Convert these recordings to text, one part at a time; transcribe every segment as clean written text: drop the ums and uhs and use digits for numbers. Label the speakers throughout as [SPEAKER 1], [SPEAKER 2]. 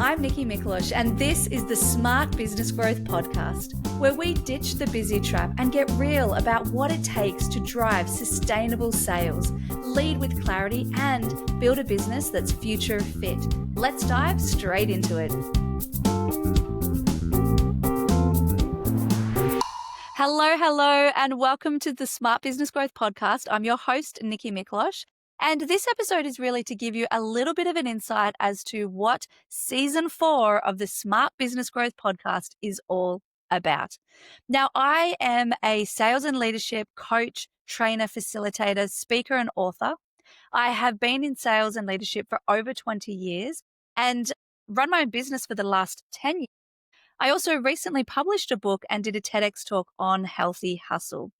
[SPEAKER 1] I'm Nikki Miklosh, and this is the Smart Business Growth Podcast, where we ditch the busy trap and get real about what it takes to drive sustainable sales, lead with clarity, and build a business that's future fit. Let's dive straight into it. Hello, and welcome to the Smart Business Growth Podcast. I'm your host, Nikki Miklosh. And this episode is really to give you a little bit of an insight as to what season 4 of the Smart Business Growth Podcast is all about. Now, I am a sales and leadership coach, trainer, facilitator, speaker, and author. I have been in sales and leadership for over 20 years and run my own business for the last 10 years. I also recently published a book and did a TEDx talk on healthy hustle.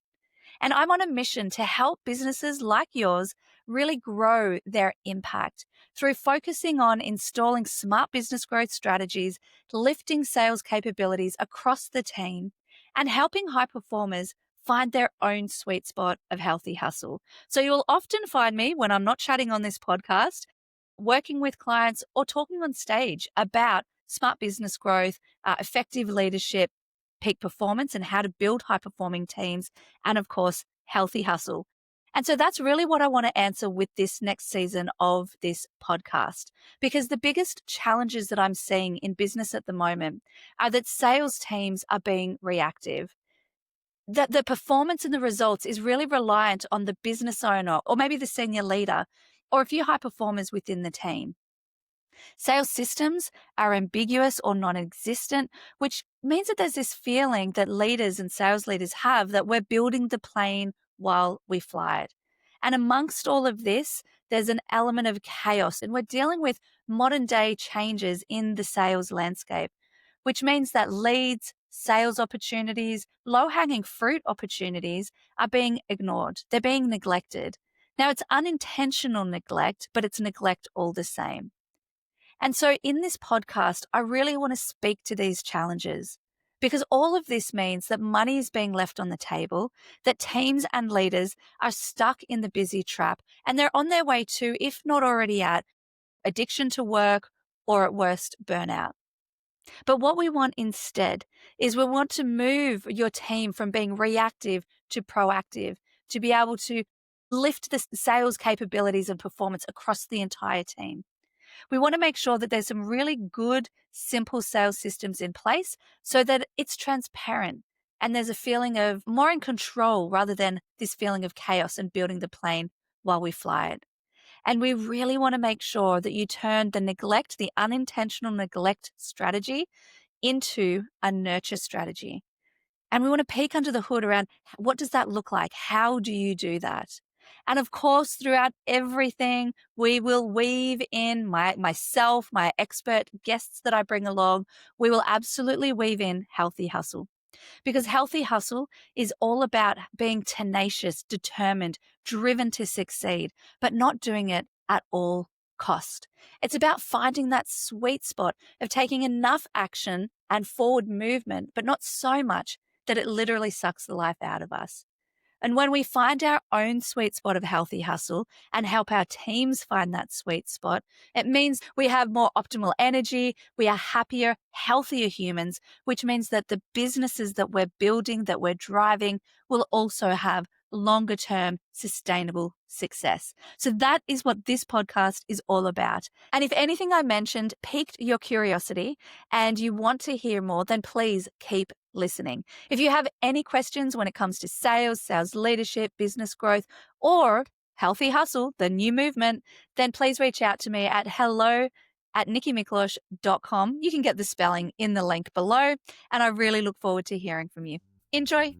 [SPEAKER 1] And I'm on a mission to help businesses like yours really grow their impact through focusing on installing smart business growth strategies, lifting sales capabilities across the team, and helping high performers find their own sweet spot of healthy hustle. So you'll often find me when I'm not chatting on this podcast, working with clients or talking on stage about smart business growth, effective leadership, peak performance, and how to build high-performing teams, and of course, healthy hustle. And so that's really what I want to answer with this next season of this podcast, because the biggest challenges that I'm seeing in business at the moment are that sales teams are being reactive. That the performance and the results is really reliant on the business owner or maybe the senior leader or a few high performers within the team. Sales systems are ambiguous or non-existent, which means that there's this feeling that leaders and sales leaders have that we're building the plane while we fly it. And amongst all of this, there's an element of chaos, and we're dealing with modern day changes in the sales landscape, which means that leads, sales opportunities, low-hanging fruit opportunities are being ignored. They're being neglected. Now, it's unintentional neglect, but it's neglect all the same. And so in this podcast, I really want to speak to these challenges because all of this means that money is being left on the table, that teams and leaders are stuck in the busy trap, and they're on their way to, if not already at, addiction to work or at worst, burnout. But what we want instead is we want to move your team from being reactive to proactive, to be able to lift the sales capabilities and performance across the entire team. We want to make sure that there's some really good, simple sales systems in place so that it's transparent and there's a feeling of more in control rather than this feeling of chaos and building the plane while we fly it. And we really want to make sure that you turn the neglect, the unintentional neglect strategy into a nurture strategy. And we want to peek under the hood around what does that look like? How do you do that? And of course, throughout everything, we will weave in myself, my expert guests that I bring along. We will absolutely weave in healthy hustle, because healthy hustle is all about being tenacious, determined, driven to succeed, but not doing it at all cost. It's about finding that sweet spot of taking enough action and forward movement, but not so much that it literally sucks the life out of us. And when we find our own sweet spot of healthy hustle and help our teams find that sweet spot, it means we have more optimal energy, we are happier, healthier humans, which means that the businesses that we're building, that we're driving, will also have longer term sustainable success. So that is what this podcast is all about. And if anything I mentioned piqued your curiosity and you want to hear more, then please keep listening. If you have any questions when it comes to sales, sales leadership, business growth, or healthy hustle, the new movement, then please reach out to me at hello@nikkimiklosh.com. You can get the spelling in the link below, and I really look forward to hearing from you. Enjoy.